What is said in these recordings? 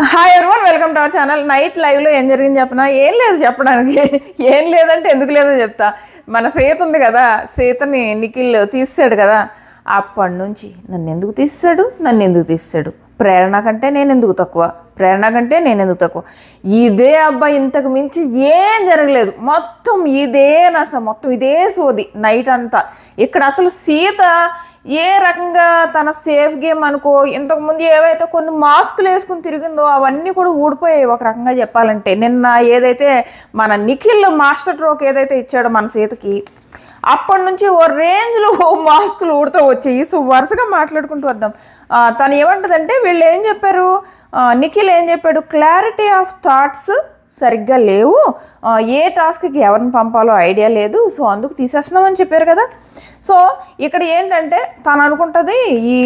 Hi everyone, welcome to our channel. Night లైవ్లో ఏం జరిగింది చెప్పనా? ఏం లేదు చెప్పడానికి. ఏం లేదంటే ఎందుకు లేదో చెప్తా. మన సీత ఉంది కదా, సీతని నిఖిల్ తీసాడు కదా, అప్పటి నుంచి నన్ను ఎందుకు తీసాడు, ప్రేరణ కంటే నేను ఎందుకు తక్కువ, ఇదే అబ్బాయి, ఇంతకు మించి ఏం జరగలేదు. మొత్తం ఇదే మొత్తం ఇదే సోది నైట్ అంతా. ఇక్కడ అసలు సీత ఏ రకంగా తన సేఫ్ గేమ్ అనుకో, ఇంతకుముందు ఏవైతే కొన్ని మాస్కులు వేసుకుని తిరిగిందో అవన్నీ కూడా ఊడిపోయాయి ఒక రకంగా చెప్పాలంటే. నిన్న ఏదైతే మన నిఖిల్ మాస్టర్ ట్రోక్ ఏదైతే ఇచ్చాడో మన సీతకి, అప్పటి నుంచి ఓ రేంజ్లో మాస్కులు ఊడుతూ వచ్చాయి. సో వరుసగా మాట్లాడుకుంటూ వద్దాం. తను ఏమంటుందంటే, వీళ్ళు ఏం చెప్పారు, నిఖిల్ ఏం చెప్పాడు, క్లారిటీ ఆఫ్ థాట్స్ సరిగ్గా లేవు, ఏ టాస్క్కి ఎవరిని పంపాలో ఐడియా లేదు, సో అందుకు తీసేస్తున్నామని చెప్పారు కదా. సో ఇక్కడ ఏంటంటే తను అనుకుంటుంది, ఈ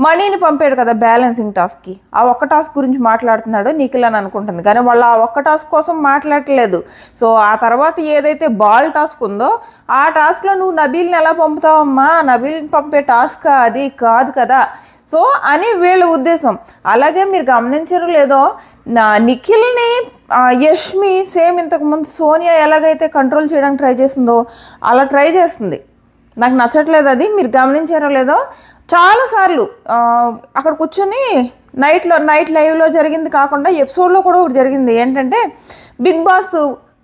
మనీని పంపాడు కదా బ్యాలెన్సింగ్ టాస్క్కి, ఆ ఒక్క టాస్క్ గురించి మాట్లాడుతున్నాడు నిఖిల్ అని అనుకుంటుంది. కానీ వాళ్ళు ఆ ఒక్క టాస్క్ కోసం మాట్లాడట్లేదు. సో ఆ తర్వాత ఏదైతే బాల్ టాస్క్ ఉందో ఆ టాస్క్లో నువ్వు నబీల్ని ఎలా పంపుతావమ్మా, నబీల్ని పంపే టాస్క్ అది కాదు కదా. సో అని వీళ్ళ ఉద్దేశం. అలాగే మీరు గమనించరు లేదో, నిఖిల్ని యష్మి సేమ్ ఇంతకుముందు సోనియా ఎలాగైతే కంట్రోల్ చేయడానికి ట్రై చేసిందో అలా ట్రై చేస్తుంది. నాకు నచ్చట్లేదు అది. మీరు గమనించారో లేదో, చాలాసార్లు అక్కడ కూర్చొని నైట్ లైవ్లో జరిగింది కాకుండా ఎపిసోడ్లో కూడా ఒకటి జరిగింది. ఏంటంటే బిగ్ బాస్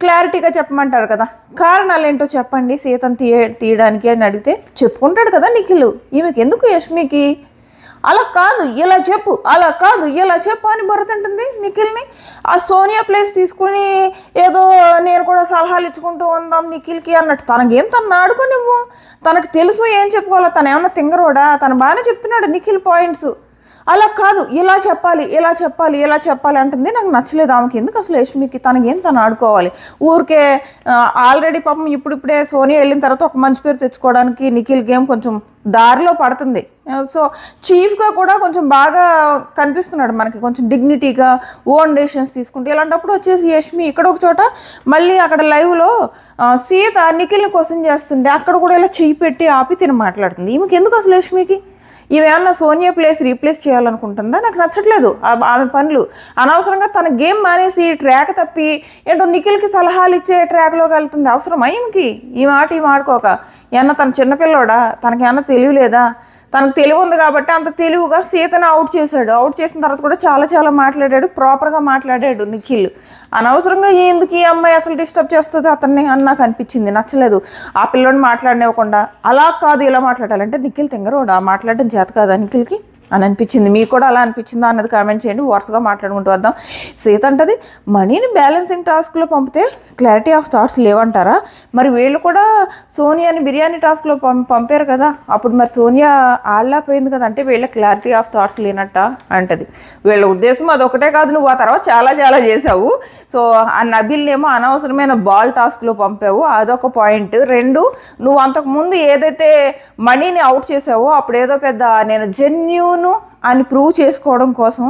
క్లారిటీగా చెప్పమంటారు కదా, కారణాలు ఏంటో చెప్పండి సీతను తీయడానికి అని అడిగితే చెప్పుకుంటాడు కదా నిఖిల్. ఈమెకి ఎందుకు యష్మికి అలా కాదు ఇలా చెప్పు, అలా కాదు ఇలా చెప్పు అని బొరతంటుంది నిఖిల్ని. ఆ సోనియా ప్లేస్ తీసుకుని ఏదో నేను కూడా సలహాలు ఇచ్చుకుంటూ ఉందాం నిఖిల్కి అన్నట్టు. తనకేం తను ఆడుకోనివ్వు, తనకు తెలుసు ఏం చెప్పుకోవాలో. తను ఏమన్నా తింగరోడా, తను బాగానే చెప్తున్నాడు నిఖిల్ పాయింట్స్. అలా కాదు ఇలా చెప్పాలి అంటుంది. నాకు నచ్చలేదు. ఆమెకి ఎందుకు అసలు యష్మికి, తనకేం తను ఆడుకోవాలి. ఊరికే ఆల్రెడీ పాపం ఇప్పుడిప్పుడే సోనియా వెళ్ళిన తర్వాత ఒక మంచి పేరు తెచ్చుకోవడానికి నిఖిల్ గేమ్ కొంచెం దారిలో పడుతుంది. సో చీఫ్గా కూడా కొంచెం బాగా కనిపిస్తున్నాడు మనకి, కొంచెం డిగ్నిటీగా ఓన్ డెసిషన్స్ తీసుకుంటే. ఇలాంటప్పుడు వచ్చేసి యష్మి ఇక్కడ ఒక చోట, మళ్ళీ అక్కడ లైవ్లో సీత నిఖిల్ని క్వశ్చన్ చేస్తుంటే అక్కడ కూడా ఇలా చెయ్యి పెట్టి ఆపి తిని మాట్లాడుతుంది. ఈమెకి ఎందుకు అసలు యష్మికి? ఈవేమన్నా సోనియా ప్లేస్ రీప్లేస్ చేయాలనుకుంటుందా? నాకు నచ్చట్లేదు ఆమె పనులు. అనవసరంగా తన గేమ్ మానేసి ట్రాక్ తప్పి ఏంటో నిఖిల్కి సలహాలు ఇచ్చే ట్రాక్లోకి వెళ్తుంది. అవసరమా ఈమెకి? ఈ మాట ఆడుకోక ఏమన్నా తన చిన్నపిల్లోడా, తనకేమన్నా తెలియలేదా? తనకు తెలివి ఉంది కాబట్టి అంత తెలివిగా సీతను అవుట్ చేశాడు. అవుట్ చేసిన తర్వాత కూడా చాలా మాట్లాడాడు, ప్రాపర్గా మాట్లాడాడు నిఖిల్. అనవసరంగా ఎందుకు ఈ అమ్మాయి అసలు డిస్టర్బ్ చేస్తుంది అతన్ని అని నాకు అనిపించింది. నచ్చలేదు ఆ పిల్లోని మాట్లాడనివ్వకుండా. అలా కాదు ఇలా మాట్లాడాలంటే నిఖిల్ తింగరోడా, మాట్లాడడం చేత కాదా నిఖిల్కి అని అనిపించింది. మీకు కూడా అలా అనిపించిందా అన్నది కామెంట్ చేయండి. వరుసగా మాట్లాడుకుంటూ వద్దాం. సీత అంటది, మనీని బ్యాలెన్సింగ్ టాస్క్లో పంపితే క్లారిటీ ఆఫ్ థాట్స్ లేవంటారా? మరి వీళ్ళు కూడా సోనియాని బిర్యానీ టాస్క్లో పంపారు కదా, అప్పుడు మరి సోనియా ఆడలేకపోయింది కదా, అంటే వీళ్ళ క్లారిటీ ఆఫ్ థాట్స్ లేనట్ట అంటది. వీళ్ళ ఉద్దేశం అదొకటే కాదు, నువ్వు ఆ తర్వాత చాలా చేసావు. సో ఆ నబీల్నేమో అనవసరమైన బాల్ టాస్క్లో పంపావు, అదొక పాయింట్. రెండు, నువ్వు అంతకుముందు ఏదైతే మనీని అవుట్ చేసావో అప్పుడు ఏదో పెద్ద నేను జెన్యూన్ అని ప్రూవ్ చేసుకోవడం కోసం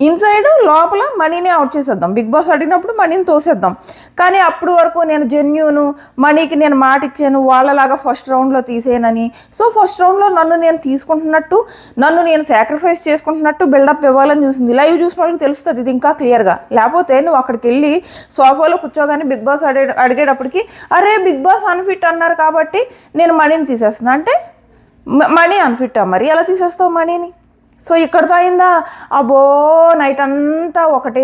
ఇన్సైడ్ లోపల మనీని అవుట్ చేసేద్దాం, బిగ్ బాస్ అడిగినప్పుడు మనీని తోసేద్దాం. కానీ అప్పుడు వరకు నేను జెన్యూను, మనీకి నేను మాట ఇచ్చాను, వాళ్ళలాగా ఫస్ట్ రౌండ్లో తీసేయనని. సో ఫస్ట్ రౌండ్లో నన్ను నేను తీసుకుంటున్నట్టు, నన్ను నేను సాక్రిఫైస్ చేసుకుంటున్నట్టు బిల్డప్ ఇవ్వాలని చూసింది. లైవ్ చూసిన వాళ్ళకి తెలుస్తుంది ఇది ఇంకా క్లియర్గా. లేకపోతే నువ్వు అక్కడికి వెళ్ళి సోఫాలో కూర్చోగానే బిగ్ బాస్ అడిగేటప్పటికి, అరే బిగ్ బాస్ అన్ఫిట్ అన్నారు కాబట్టి నేను మనీని తీసేస్తున్నా అంటే మనీ అన్ఫిట్టా, మరి ఎలా తీసేస్తావు మనీని? సో ఇక్కడితో అయిందా? అబ్బో నైట్ అంతా ఒకటే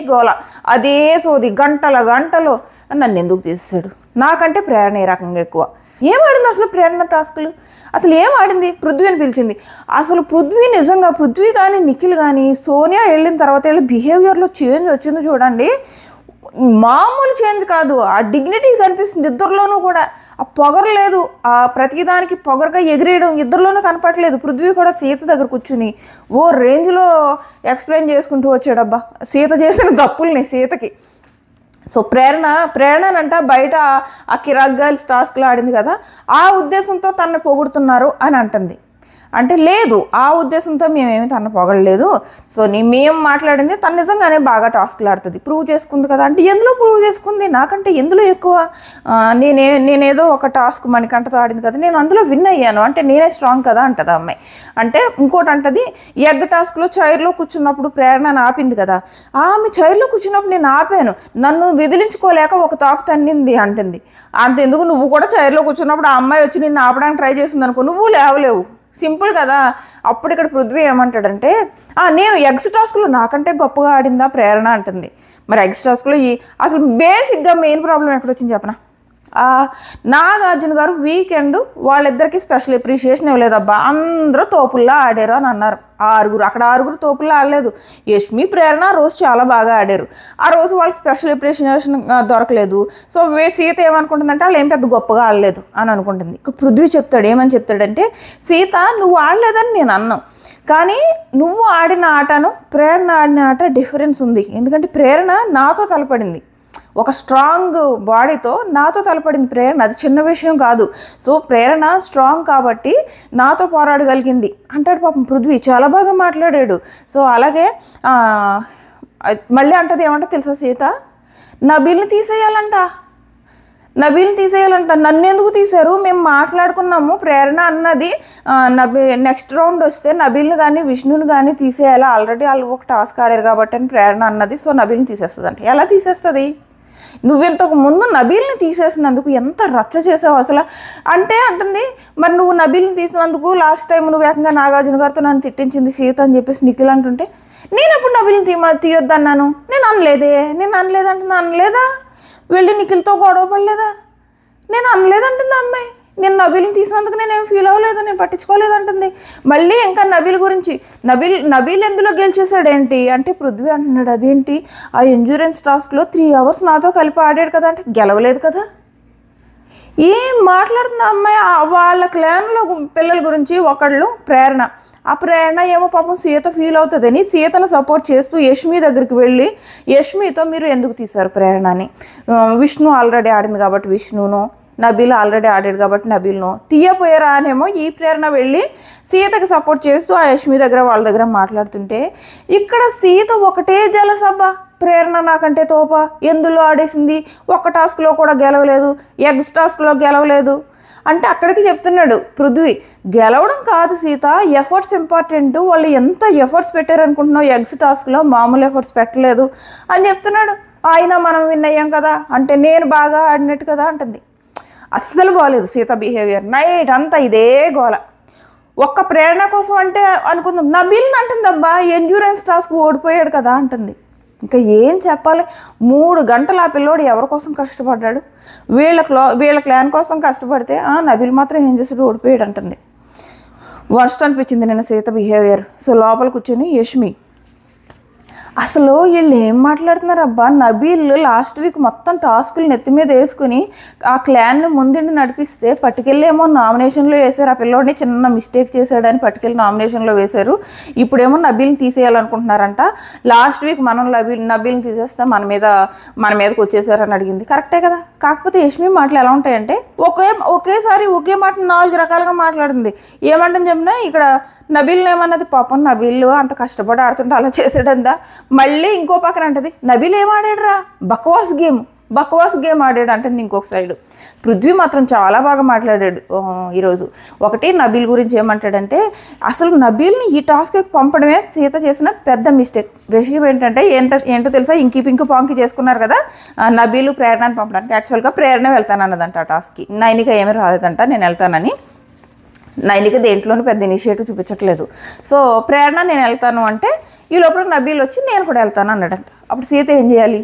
గోల, అదే సోది, గంటలు. నన్ను ఎందుకు తీసేసాడు, నాకంటే ప్రేరణ ఏ రకంగా ఎక్కువ. ఏం ఆడింది అసలు ప్రేరణ టాస్కులు? అసలు ఏం ఆడింది? పృథ్వీని పిలిచింది. అసలు పృథ్వీ కానీ నిఖిల్ కానీ సోనియా వెళ్ళిన తర్వాత వీళ్ళ బిహేవియర్లో చేంజ్ వచ్చింది చూడండి. మామూలు చేంజ్ కాదు, ఆ డిగ్నిటీ కనిపిస్తుంది ఇద్దరిలోనూ కూడా. ఆ పొగరు లేదు, ఆ ప్రతిదానికి పొగరుగా ఎగిరేయడం ఇద్దరిలోనూ కనపడలేదు. పృథ్వీ కూడా సీత దగ్గర కూర్చుని ఓ రేంజ్లో ఎక్స్ప్లెయిన్ చేసుకుంటూ వచ్చాడబ్బా సీత చేసిన తప్పుల్ని సీతకి. సో ప్రేరణనంట బయట ఆ కిరాక్ గర్ల్స్ టాస్క్లో ఆడింది కదా, ఆ ఉద్దేశంతో తనని పొగుడుతున్నారు అని అంటుంది. అంటే లేదు, ఆ ఉద్దేశంతో మేమేమి తను పొగడలేదు. సో మేము మాట్లాడింది తను నిజంగానే బాగా టాస్క్లు ఆడుతుంది, ప్రూవ్ చేసుకుంది కదా అంటే ఎందులో ప్రూవ్ చేసుకుంది, నాకంటే ఎందులో ఎక్కువ, నేనేదో ఒక టాస్క్ మణికంఠతో ఆడింది కదా, నేను అందులో విన్ అయ్యాను అంటే నేనే స్ట్రాంగ్ కదా అంటది అమ్మాయి. అంటే ఇంకోటి అంటది, ఎగ్ టాస్క్లో చైర్లో కూర్చున్నప్పుడు ప్రేరణ ఆపింది కదా, ఆమె చైర్లో కూర్చున్నప్పుడు నేను ఆపాను, నన్ను విదిలించుకోలేక ఒక తాపు తన్నింది అంటుంది. అంతెందుకు, నువ్వు కూడా చైర్లో కూర్చున్నప్పుడు ఆ అమ్మాయి వచ్చి నిన్ను ఆపడానికి ట్రై చేసింది అనుకో, నువ్వు లేవలేవు, సింపుల్ కదా. అప్పుడు ఇక్కడ పృథ్వీ ఏమంటాడంటే, నేను ఎగ్స్ టాస్క్లో నాకంటే గొప్పగా ఆడిందా ప్రేరణ అంటుంది. మరి ఎగ్స్ టాస్క్లో అసలు బేసిక్గా మెయిన్ ప్రాబ్లం ఎక్కడొచ్చింది చెప్పనా, నాగార్జున గారు వీకెండ్ వాళ్ళిద్దరికి స్పెషల్ అప్రిషియేషన్ ఇవ్వలేదబ్బా, అందరూ తోపుల్లా ఆడారు అని అన్నారు. అక్కడ ఆరుగురు తోపుల్లా ఆడలేదు, యష్మి ప్రేరణ ఆ రోజు చాలా బాగా ఆడారు. ఆ రోజు వాళ్ళకి స్పెషల్ అప్రిషియేషన్ దొరకలేదు. సో సీత ఏమనుకుంటుందంటే వాళ్ళు ఏం పెద్ద గొప్పగా ఆడలేదు అని అనుకుంటుంది. ఇక్కడ పృథ్వీ చెప్తాడు, ఏమని చెప్తాడంటే, సీత నువ్వు ఆడలేదని నేను అన్నాను, కానీ నువ్వు ఆడిన ఆటను ప్రేరణ ఆడిన ఆట డిఫరెన్స్ ఉంది. ఎందుకంటే ప్రేరణ నాతో తలపడింది, ఒక స్ట్రాంగ్ బాడీతో నాతో తలపడింది ప్రేరణ, అది చిన్న విషయం కాదు. సో ప్రేరణ స్ట్రాంగ్ కాబట్టి నాతో పోరాడగలిగింది అంటాడు. పాపం పృథ్వీ చాలా బాగా మాట్లాడాడు. సో అలాగే మళ్ళీ అంటది ఏమంటే తెలుసా సీత, నబీల్ని తీసేయాలంట, నన్ను ఎందుకు తీశారు, మేము మాట్లాడుకున్నాము, ప్రేరణ అన్నది నెక్స్ట్ రౌండ్ వస్తే నబీల్ని కానీ విష్ణుని కానీ తీసేయాలి, ఆల్రెడీ వాళ్ళు ఒక టాస్క్ ఆడారు కాబట్టి అని ప్రేరణ అన్నది. సో నబీల్ని తీసేస్తుంది అంటే ఎలా తీసేస్తుంది, నువ్వెంతకు ముందు నబీల్ని తీసేసినందుకు ఎంత రచ్చ చేసావు అసలు అంటే అంటుంది. మరి నువ్వు నబీల్ని తీసినందుకు లాస్ట్ టైం నువ్వు ఏకంగా నాగార్జున గారితో నన్ను తిట్టించింది సీత అని చెప్పేసి నిఖిల్ అంటుంటే, నేను ఎప్పుడు నబీల్ని తీయొద్దన్నాను, నేను అనలేదంటుంది. అనలేదా, వెళ్ళి నిఖిల్తో గొడవ పడలేదా, నేను అనలేదంటుంది అమ్మాయి, నేను నబీల్ని తీసినందుకు నేనేం ఫీల్ అవ్వలేదు, నేను పట్టించుకోలేదంటుంది. మళ్ళీ ఇంకా నబీల్ గురించి, నబీల్ ఎందులో గెలిచేసాడేంటి అంటే పృథ్వీ అంటున్నాడు, అదేంటి ఆ ఎండ్యూరెన్స్ టాస్క్లో 3 hours నాతో కలిపి ఆడాడు కదా అంటే గెలవలేదు కదా. ఏం మాట్లాడుతుంది అమ్మాయి, వాళ్ళ క్లాన్లో పిల్లల గురించి ఒకళ్ళు ప్రేరణ, ఆ ప్రేరణ ఏమో పాపం సీత ఫీల్ అవుతుందని సీతను సపోర్ట్ చేస్తూ యష్మి దగ్గరికి వెళ్ళి యష్మితో మీరు ఎందుకు తీశారు ప్రేరణని, విష్ణు ఆల్రెడీ ఆడింది కాబట్టి విష్ణును, నబీల్ ఆల్రెడీ ఆడాడు కాబట్టి నబీల్ను తీయపోయారా అనేమో ఈ ప్రేరణ వెళ్ళి సీతకి సపోర్ట్ చేస్తూ ఆ యష్మి దగ్గర వాళ్ళ దగ్గర మాట్లాడుతుంటే, ఇక్కడ సీత ఒకటే జలసబ్బా, ప్రేరణ నాకంటే తోప, ఎందులో ఆడేసింది, ఒక్క టాస్క్లో కూడా గెలవలేదు, ఎగ్స్ టాస్క్లో గెలవలేదు అంటే అక్కడికి చెప్తున్నాడు పృథ్వీ, గెలవడం కాదు సీత, ఎఫర్ట్స్ ఇంపార్టెంట్, వాళ్ళు ఎంత ఎఫర్ట్స్ పెట్టారనుకుంటున్నావు, ఎగ్స్ టాస్క్లో మామూలు ఎఫర్ట్స్ పెట్టలేదు అని చెప్తున్నాడు. అయినా మనం విన్ అయ్యాం కదా అంటే నేను బాగా ఆడినట్టు కదా అంటుంది. అస్సలు బాగలేదు సీత బిహేవియర్, నైట్ అంతా ఇదే గోల. ఒక్క ప్రేరణ కోసం అంటే అనుకుందాం, నబీల్ని అంటుందబ్బా ఎండ్యూరెన్స్ టాస్క్ ఓడిపోయాడు కదా అంటుంది. ఇంకా ఏం చెప్పాలి, 3 గంటలు ఆ పిల్లోడు ఎవరి కోసం కష్టపడ్డాడు, వీళ్ళ క్లాన్ కోసం కష్టపడితే నబీల్ మాత్రం ఏం చేసాడు, ఓడిపోయాడు అంటుంది. వర్స్ట్ అనిపించింది నేను సీత బిహేవియర్. సో లోపల కూర్చొని యష్మి, అసలు వీళ్ళు ఏం మాట్లాడుతున్నారు అబ్బా, నబీల్ లాస్ట్ వీక్ మొత్తం టాస్కులు నెత్తి మీద వేసుకుని ఆ క్లాన్ని ముందుండి నడిపిస్తే పట్టుకెళ్ళేమో నామినేషన్లో వేశారు, ఆ పిల్లోడిని చిన్న మిస్టేక్ చేశాడని పట్టుకెళ్ళి నామినేషన్లో వేశారు, ఇప్పుడేమో నబీల్ని తీసేయాలనుకుంటున్నారంట. లాస్ట్ వీక్ మనం నబీల్ని తీసేస్తే మన మీదకి వచ్చేసారని అడిగింది. కరెక్టే కదా, కాకపోతే యష్మి మాటలు ఎలా ఉంటాయంటే ఒకేసారి ఒకే మాట 4 రకాలుగా మాట్లాడుతుంది. ఏమంటుంది చెప్పినా, ఇక్కడ నబీల్ని ఏమన్నది, పాపం నబీల్ అంత కష్టపడి ఆడుతుంటే అలా చేసాడందా. మళ్ళీ ఇంకో పక్కన అంటది, నబీల్ ఏం ఆడాడురా, బక్వాస్ గేమ్ ఆడాడు అంటుంది ఇంకొక సైడు. పృథ్వీ మాత్రం చాలా బాగా మాట్లాడాడు ఈరోజు. ఒకటి నబీల్ గురించి ఏమంటాడంటే, అసలు నబీల్ని ఈ టాస్క్కి పంపడమే సీత చేసిన పెద్ద మిస్టేక్. విషయం ఏంటంటే ఏంటో తెలుసా, ఇంకి పింకి పాంకి చేసుకున్నారు కదా నబీలు ప్రేరణని పంపడానికి. యాక్చువల్గా ప్రేరణ వెళ్తానన్నదంట ఆ టాస్క్కి, నైనిక ఏమీ రాలేదంట, నేను వెళ్తానని. నైనిక దేంట్లోనూ పెద్ద ఇనిషియేటివ్ చూపించట్లేదు. సో ప్రేరణ నేను వెళ్తాను అంటే ఈ లోపల నబీల్ వచ్చి నేను కూడా వెళ్తాను అన్నాడంట. అప్పుడు సీత ఏం చేయాలి,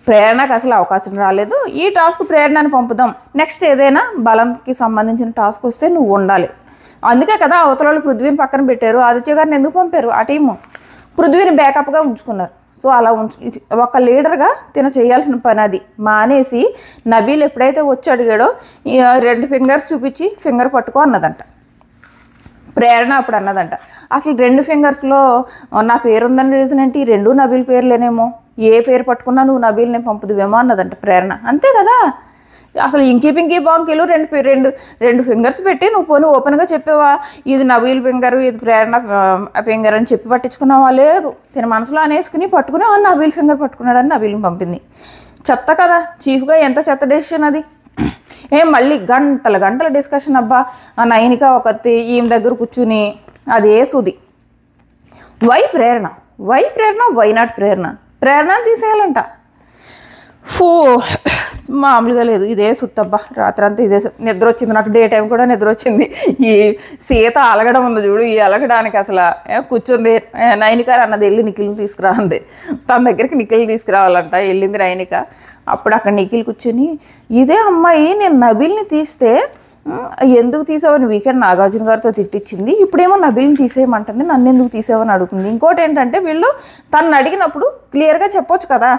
ప్రేరణకు అసలు అవకాశం రాలేదు, ఈ టాస్క్ ప్రేరణని పంపుదాం, నెక్స్ట్ ఏదైనా బలంకి సంబంధించిన టాస్క్ వస్తే నువ్వు ఉండాలి. అందుకే కదా అవతల పృథ్వీని పక్కన పెట్టారు, ఆదిత్య గారిని ఎందుకు పంపారు, ఆ టీము పృథ్వీని బ్యాకప్గా ఉంచుకున్నారు. సో అలా ఒక లీడర్గా చేయాల్సిన పని అది మానేసి నబీల్ ఎప్పుడైతే వచ్చి అడిగాడో 2 ఫింగర్స్ చూపించి ఫింగర్ పట్టుకో అన్నదంట ప్రేరణ. అప్పుడు అన్నదంట, అసలు 2 ఫింగర్స్లో నా పేరు ఉందని రీజన్ ఏంటి, 2 నబీల్ పేర్లేనేమో, ఏ పేరు పట్టుకున్నా నువ్వు నబీల్ని పంపుదువేమో అన్నదంట ప్రేరణ. అంతే కదా, అసలు ఇంకీ పింకీ బాంకీలు రెండు ఫింగర్స్ పెట్టి నువ్వు పోనీ ఓపెన్గా చెప్పావా ఇది నబీల్ ఫింగర్ ఇది ప్రేరణ ఫింగర్ అని చెప్పి పట్టించుకున్నావా? లేదు, తన మనసులో అనేసుకుని పట్టుకుని నబీల్ ఫింగర్ పట్టుకున్నాడని నబీల్ని పంపింది. చెత్త కదా, చీఫ్గా ఎంత చెత్త డెసిషన్ అది. మళ్ళీ గంటల డిస్కషన్. అబ్బా ఆ నయనిక ఒకటి ఈమె దగ్గర కూర్చుని అదే సుది. వై ప్రేరణ వై నాట్ ప్రేరణ తీసేయాలంట. మామూలుగా లేదు, ఇదే సుత్తబ్బా. రాత్రి అంతా ఇదే నిద్ర వచ్చింది నాకు, డే టైం కూడా నిద్ర వచ్చింది. ఈ సీత అలగడం ఉంది చూడు, ఈ అలగడానికి అసలు కూర్చుంది. నయనిక అన్నది వెళ్ళి నిఖిల్ని తీసుకురా అంది. తన దగ్గరికి నిఖిల్ తీసుకురావాలంట. వెళ్ళింది నయనిక. అప్పుడు అక్కడ నిఖిల్ కూర్చొని ఇదే అమ్మాయి నేను నబీల్ని తీస్తే ఎందుకు తీసావని వీకెండ్ నాగార్జున గారితో తిట్టించింది, ఇప్పుడేమో నబీల్ని తీసేయమంటుంది, నన్ను ఎందుకు తీసావని అడుగుతుంది. ఇంకోటి ఏంటంటే వీళ్ళు తను అడిగినప్పుడు క్లియర్గా చెప్పొచ్చు కదా,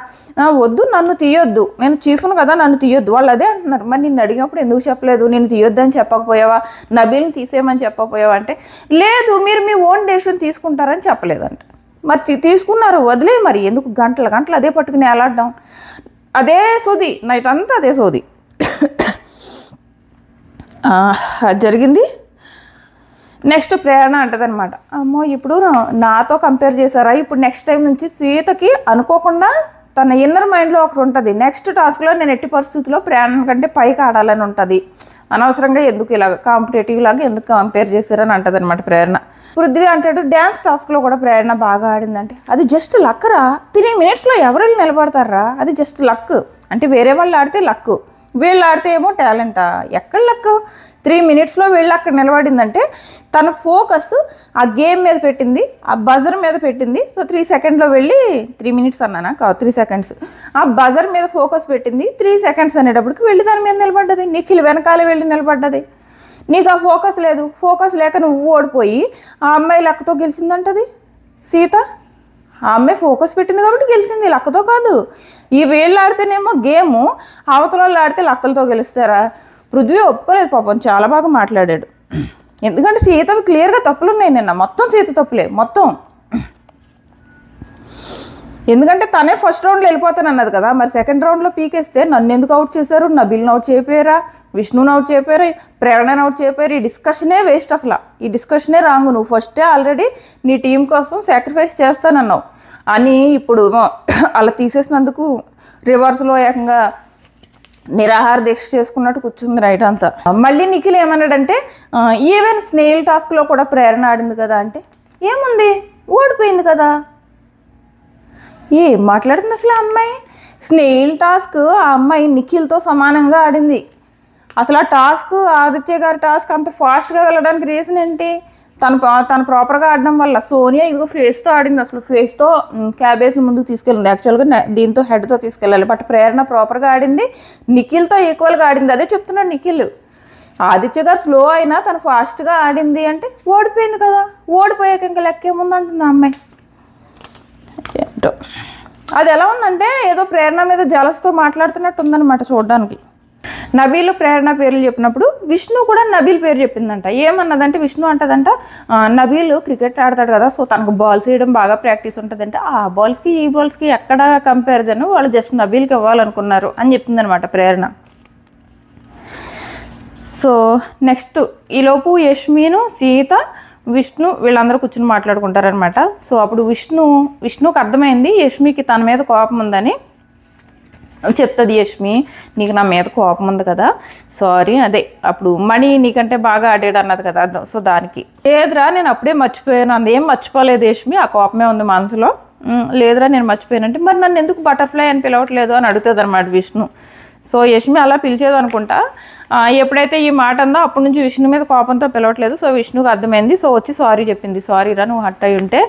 వద్దు నన్ను తీయొద్దు, నేను చీఫ్ను కదా నన్ను తీయొద్దు. వాళ్ళు అదే అంటున్నారు, మరి నిన్ను అడిగినప్పుడు ఎందుకు చెప్పలేదు, నేను తీయొద్దు అని చెప్పకపోయావా, నబీల్ని తీసేయమని చెప్పకపోయావా అంటే లేదు మీరు మీ ఓన్ డెసిషన్ తీసుకుంటారని చెప్పలేదంట. మరి తీసుకున్నారు వదిలే, మరి ఎందుకు గంటలు అదే పట్టుకుని ఎలాడ్డాం, అదే సోది నైట్ అంతా అదే సోది జరిగింది. నెక్స్ట్ ప్రేరణ అంటదనమాట, అమ్మో ఇప్పుడు నాతో కంపేర్ చేశారా, ఇప్పుడు నెక్స్ట్ టైం నుంచి సీతకి అనుకోకుండా తన ఇన్నర్ మైండ్లో ఒకటి ఉంటుంది, నెక్స్ట్ టాస్క్లో నేను ఎట్టి పరిస్థితుల్లో ప్రేరణ కంటే పైకి ఆడాలని ఉంటుంది, అనవసరంగా ఎందుకు ఇలాగ కాంపిటేటివ్ లాగా ఎందుకు కంపేర్ చేశారని అంటది అనమాట ప్రేరణ. పృథ్వీ అంటాడు డ్యాన్స్ టాస్క్లో కూడా ప్రేరణ బాగా ఆడిందంటే అది జస్ట్ లక్ రా, 3 minutesలో ఎవరు నిలబడతారా, అది జస్ట్ లక్. అంటే వేరే వాళ్ళు ఆడితే లక్, వీళ్ళు ఆడితే ఏమో టాలెంటా, ఎక్కడ లక్. 3 minutesలో వీళ్ళు అక్కడ నిలబడిందంటే తన ఫోకస్ ఆ గేమ్ మీద పెట్టింది, ఆ బజర్ మీద పెట్టింది. సో 3 secondsలో వెళ్ళి 3 minutes అన్నానా కాదు 3 seconds, ఆ బజర్ మీద ఫోకస్ పెట్టింది. 3 seconds అనేటప్పటికి వెళ్ళి దాని మీద నిలబడ్డది. నిఖిల్ వెనకాల వెళ్ళి నిలబడ్డది. నీకు ఆ ఫోకస్ లేదు, ఫోకస్ లేక నువ్వు ఓడిపోయి ఆ అమ్మాయి లక్కతో గెలిచిందంటది సీత. ఆ అమ్మాయి ఫోకస్ పెట్టింది కాబట్టి గెలిచింది, లక్కతో కాదు. ఈ వీళ్ళు ఆడితేనేమో గేము, అవతల వాళ్ళు ఆడితే లక్కలతో గెలుస్తారా? పృథ్వీ ఒప్పుకోలేదు పాపం, చాలా బాగా మాట్లాడాడు. ఎందుకంటే సీతవి క్లియర్గా తప్పులు ఉన్నాయి నిన్న, మొత్తం సీత తప్పులే మొత్తం. ఎందుకంటే తనే ఫస్ట్ రౌండ్లో వెళ్ళిపోతాను అన్నది కదా, మరి సెకండ్ రౌండ్లో పీకేస్తే నన్ను ఎందుకు అవుట్ చేశారు, నబీల్ని అవుట్ చేయపోయారా, విష్ణుని అవుట్ చేయపోయారు, ప్రేరణని అవుట్ చేయపోయారు. ఈ డిస్కషనే వేస్ట్, అసలు ఈ డిస్కషనే రాంగ్. నువ్వు ఫస్టే ఆల్రెడీ నీ టీం కోసం సాక్రిఫైస్ చేస్తానన్నావు అని ఇప్పుడు అలా తీసేసినందుకు రివర్స్లో ఏకంగా నిరాహార దీక్ష చేసుకున్నట్టు కూర్చుంది నైట్ అంతా. మళ్ళీ నిఖిల్ ఏమన్నాడంటే ఈవెన్ స్నేల్ టాస్క్లో కూడా ప్రేరణ ఆడింది కదా అంటే ఏముంది ఓడిపోయింది కదా. ఏం మాట్లాడుతుంది అసలు ఆ అమ్మాయి? స్నేల్ టాస్క్ ఆ అమ్మాయి నిఖిల్తో సమానంగా ఆడింది. అసలు ఆ టాస్క్ ఆదిత్య గారి టాస్క్ అంత ఫాస్ట్గా వెళ్ళడానికి రీజన్ ఏంటి? తను ప్రాపర్గా ఆడడం వల్ల. సోనియా ఇదిగో ఫేస్తో ఆడింది, అసలు ఫేస్తో క్యాబేజ్ని ముందుకు తీసుకెళ్ళింది. యాక్చువల్గా దీంతో హెడ్తో తీసుకెళ్ళాలి, బట్ ప్రేరణ ప్రాపర్గా ఆడింది, నిఖిల్తో ఈక్వల్గా ఆడింది. అదే చెప్తున్నాడు నిఖిల్. ఆదిత్య గారు స్లో అయినా తను ఫాస్ట్గా ఆడింది అంటే ఓడిపోయింది కదా, ఓడిపోయాక ఇంకా లెక్కేముంది అంటుంది ఆ అమ్మాయి. ఏంటో అది ఎలా ఉందంటే ఏదో ప్రేరణ మీద జలస్తో మాట్లాడుతున్నట్టు ఉందన్నమాట చూడడానికి. నబీలు ప్రేరణ పేర్లు చెప్పినప్పుడు విష్ణు కూడా నబీల్ పేరు చెప్పిందంట. ఏమన్నదంటే విష్ణు అంటదంట నబీలు క్రికెట్ ఆడతాడు కదా, సో తనకు బాల్స్ వేయడం బాగా ప్రాక్టీస్ ఉంటుందంటే ఆ బాల్స్కి ఈ బాల్స్కి ఎక్కడ కంపారిజన్, వాళ్ళు జస్ట్ నబీల్కి ఇవ్వాలనుకున్నారు అని చెప్పిందనమాట ప్రేరణ. సో నెక్స్ట్ ఈలోపు యష్మిను సీత విష్ణు వీళ్ళందరూ కూర్చుని మాట్లాడుకుంటారనమాట. సో అప్పుడు విష్ణుకి అర్థమైంది యష్మికి తన మీద కోపం ఉందని. చెప్తుంది యష్మి, నీకు నా మీద కోపం ఉంది కదా, సారీ. అదే అప్పుడు మణి నీకంటే బాగా ఆడాడు అన్నది కదా, సో దానికి లేదురా నేను అప్పుడే మర్చిపోయాను, అందేం మర్చిపోలేదు యష్మి, ఆ కోపమే ఉంది మనసులో. లేదురా నేను మర్చిపోయానంటే మరి నన్ను ఎందుకు బటర్ఫ్లై అని పిలవట్లేదు అని అడుగుతుంది అనమాట విష్ణు. సో యష్మి అలా పిలిచేది అనుకుంటా. ఎప్పుడైతే ఈ మాట అందో అప్పటి నుంచి విష్ణు మీద కోపంతో పిలవట్లేదు. సో విష్ణుకి అర్థమైంది. సో వచ్చి సారీ చెప్పింది, సారీరా నువ్వు హట్ అయి ఉంటే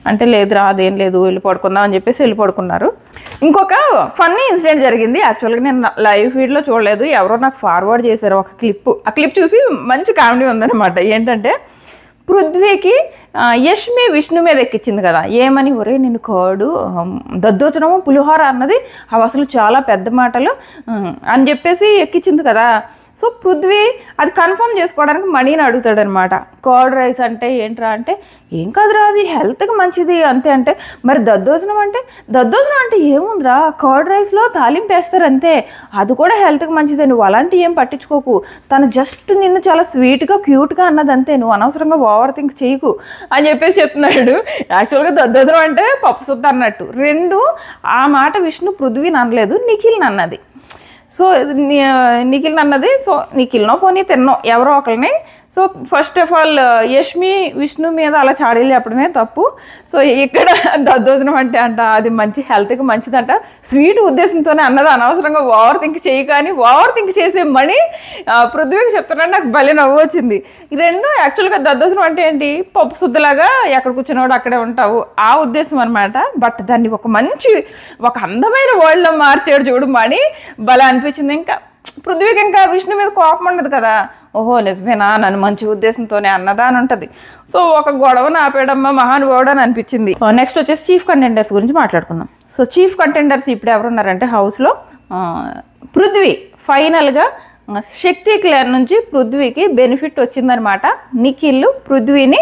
అంటే లేదురా అదేం లేదు వెళ్ళి పడుకుందాం అని చెప్పేసి వెళ్ళి పడుకున్నారు. ఇంకొక ఫన్నీ ఇన్సిడెంట్ జరిగింది. యాక్చువల్గా నేను లైవ్ ఫీడ్లో చూడలేదు, ఎవరో నాకు ఫార్వర్డ్ చేశారు ఒక క్లిప్. ఆ క్లిప్ చూసి మంచి కామెడీ ఉందన్నమాట. ఏంటంటే పృథ్వీకి యష్మి విష్ణు మీద ఎక్కించింది కదా, ఏమని ఒరే నేను కోడు దద్దోచనము పులిహోర అన్నది అవి అసలు చాలా పెద్ద మాటలు అని చెప్పేసి ఎక్కించింది కదా. సో పృథ్వీ అది కన్ఫర్మ్ చేసుకోవడానికి మనీని అడుగుతాడనమాట. కర్డ్ రైస్ అంటే ఏంట్రా అంటే, ఏం కాదురా అది హెల్త్కి మంచిది అంతే. అంటే మరి దద్దోజనం అంటే ఏముందిరా, కర్డ్ రైస్లో తాలింపు వేస్తారు అంతే, అది కూడా హెల్త్కి మంచిదే, నువ్వు అలాంటివి ఏం పట్టించుకోకు, తను జస్ట్ నిన్ను చాలా స్వీట్గా క్యూట్గా అన్నది అంతే, నువ్వు అనవసరంగా ఓవర్ థింక్ చేయకు అని చెప్పేసి చెప్తున్నాడు. యాక్చువల్గా దద్దోజనం అంటే పప్పు సుద్ద అన్నట్టు. రెండు ఆ మాట విష్ణు పృథ్వీని అనలేదు, నిఖిల్ని అన్నది. సో నిఖిల్ అన్నది, సో నిఖిల్నో పోనీ తిన్నో ఎవరో ఒకరిని. So first of all Yashmi Vishnu మీద అలా చాడీలు చెప్పడమే తప్పు. సో ఇక్కడ దద్దోజనం అంటే అది మంచి హెల్త్కి మంచిదంట, స్వీట్ ఉద్దేశంతోనే అన్నది, అనవసరంగా ఓవర్ థింక్ చేయి. కానీ ఓవర్ థింక్ చేసే మనీ పృథ్వీకి చెప్తున్నాడు. నాకు భలే నవ్వు వచ్చింది. ఈ రెండు యాక్చువల్గా దద్దోజనం అంటే ఏంటి, పప్పు శుద్ధలాగా ఎక్కడ కూర్చున్నాడు అక్కడే ఉంటావు ఆ ఉద్దేశం అనమాట. బట్ దాన్ని ఒక అందమైన వరల్డ్లో మార్చాడు చూడు మనీ, భలే అనిపించింది. ఇంకా పృథ్వీకి ఇంకా విష్ణు మీద కోపం ఉండదు కదా, ఓహో నిజమేనా, నన్ను మంచి ఉద్దేశంతోనే అన్నదా అని ఉంటుంది. సో ఒక గొడవను ఆపేయడమ్మ మహానుభావుడు అని అనిపించింది. నెక్స్ట్ వచ్చేసి చీఫ్ కంటెండర్స్ గురించి మాట్లాడుకుందాం. సో చీఫ్ కంటెండర్స్ ఇప్పుడు ఎవరున్నారంటే హౌస్లో పృథ్వీ ఫైనల్గా శక్తి క్లాన్ నుంచి పృథ్వీకి బెనిఫిట్ వచ్చిందనమాట. నిఖిల్ పృథ్వీని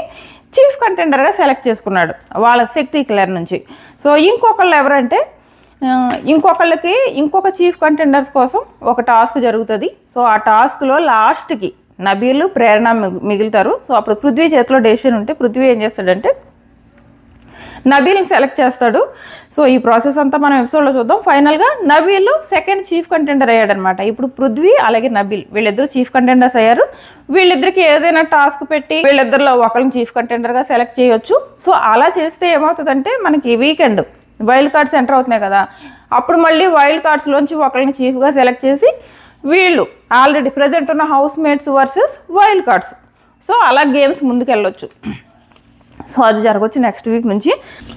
చీఫ్ కంటెండర్గా సెలెక్ట్ చేసుకున్నాడు వాళ్ళ శక్తి క్లాన్ నుంచి. సో ఇంకొకళ్ళు ఎవరంటే ఇంకొక చీఫ్ కంటెండర్స్ కోసం ఒక టాస్క్ జరుగుతుంది. సో ఆ టాస్క్లో లాస్ట్కి నబీల్ ప్రేరణ మిగులుతారు. సో అప్పుడు పృథ్వీ చేతిలో డెసిషన్ ఉంటే పృథ్వీ ఏం చేస్తాడంటే నబీల్ని సెలెక్ట్ చేస్తాడు. సో ఈ ప్రాసెస్ అంతా మనం ఎపిసోడ్లో చూద్దాం. ఫైనల్గా నబీల్ సెకండ్ చీఫ్ కంటెండర్ అయ్యాడనమాట. ఇప్పుడు పృథ్వీ అలాగే నబీల్ వీళ్ళిద్దరూ చీఫ్ కంటెండర్స్ అయ్యారు. వీళ్ళిద్దరికి ఏదైనా టాస్క్ పెట్టి వీళ్ళిద్దరిలో ఒకరిని చీఫ్ కంటెండర్గా సెలెక్ట్ చేయొచ్చు. సో అలా చేస్తే ఏమవుతుందంటే మనకి వీకెండ్ వైల్డ్ కార్డ్స్ ఎంటర్ అవుతున్నాయి కదా, అప్పుడు మళ్ళీ వైల్డ్ కార్డ్స్లోంచి ఒకరిని చీఫ్గా సెలెక్ట్ చేసి వీళ్ళు ఆల్రెడీ ప్రజెంట్ ఉన్న house mates versus wild cards, so అలా గేమ్స్ ముందుకు వెళ్ళొచ్చు. సో అది జరగవచ్చు నెక్స్ట్ వీక్ నుంచి.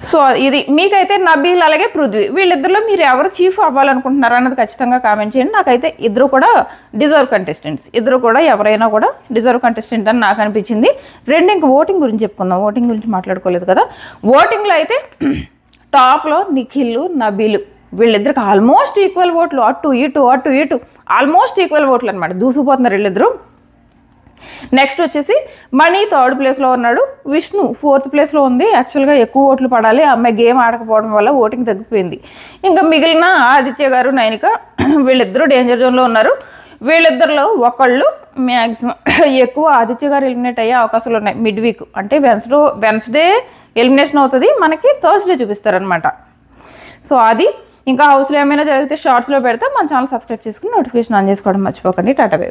సో ఇది మీకైతే నబీల్ అలాగే పృథ్వీ వీళ్ళిద్దరిలో మీరు ఎవరు చీఫ్ అవ్వాలనుకుంటున్నారు అన్నది ఖచ్చితంగా కామెంట్ చేయండి. నాకైతే ఇద్దరు కూడా డిజర్వ్ కంటెస్టెంట్స్, ఇద్దరు కూడా ఎవరైనా కూడా డిజర్వ్ కంటెస్టెంట్ అని నాకు అనిపించింది. రెండు ఇంక ఓటింగ్ గురించి చెప్పుకుందాం. ఓటింగ్ గురించి మాట్లాడుకోలేదు కదా. ఓటింగ్లో అయితే టాప్లో నిఖిల్ నబీల్ వీళ్ళిద్దరికి ఆల్మోస్ట్ ఈక్వల్ ఓట్లు, అటు ఇటు ఆల్మోస్ట్ ఈక్వల్ ఓట్లు అనమాట, దూసుకుపోతున్నారు వీళ్ళిద్దరు. నెక్స్ట్ వచ్చేసి మనీ థర్డ్ ప్లేస్లో ఉన్నాడు, విష్ణు ఫోర్త్ ప్లేస్లో ఉంది. యాక్చువల్గా ఎక్కువ ఓట్లు పడాలి, అమ్మాయి గేమ్ ఆడకపోవడం వల్ల ఓటింగ్ తగ్గిపోయింది. ఇంకా మిగిలిన ఆదిత్య గారు నైనిక వీళ్ళిద్దరూ డేంజర్ జోన్లో ఉన్నారు. వీళ్ళిద్దరిలో ఒకళ్ళు మ్యాక్సిమం ఎక్కువ ఆదిత్య గారు ఎలిమినేట్ అయ్యే అవకాశాలు ఉన్నాయి. మిడ్ వీక్ అంటే వెన్స్డే ఎలిమినేషన్ అవుతుంది, మనకి థర్స్డే చూపిస్తారనమాట. సో అది ఇంకా హౌస్లో ఏమైనా జరిగితే షార్ట్స్లో పెడితే మన ఛానల్ సబ్స్క్రైబ్ చేసుకుని నోటిఫికేషన్ ఆన్ చేసుకోవడం మర్చిపోకండి. Tata bye.